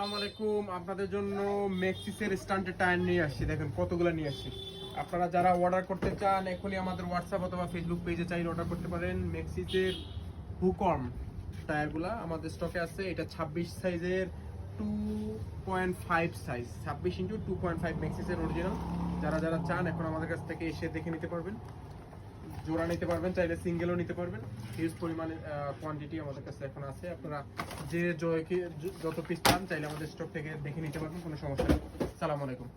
আসসালামু আলাইকুম। আপনাদের জন্য ম্যাক্সিসের স্ট্যান্ডার্ড টায়ার নিয়ে আসছি। দেখেন কতগুলো নিয়ে আসছি। আপনারা যারা অর্ডার করতে চান এখনই আমাদের হোয়াটসঅ্যাপ অথবা ফেসবুক পেজে চাইলে অর্ডার করতে পারেন। ম্যাক্সিসের হুকর্ম টায়ারগুলা আমাদের স্টকে আছে। এটা 26 সাইজের 2.5 সাইজ, 26x2.5 ম্যাক্সিসের অরিজিনাল। যারা যারা চান এখন আমাদের কাছ থেকে এসে দেখে নিতে পারবেন, জোড়া নিতে পারবেন, চাইলে সিঙ্গেলও নিতে পারবেন। হিউজ পরিমাণে কোয়ান্টিটি আমাদের কাছে এখন আছে। আপনারা যে যত পিস চান চাইলে আমাদের স্টক থেকে দেখে নিতে পারবেন, কোনো সমস্যা নেই। সালাম আলাইকুম।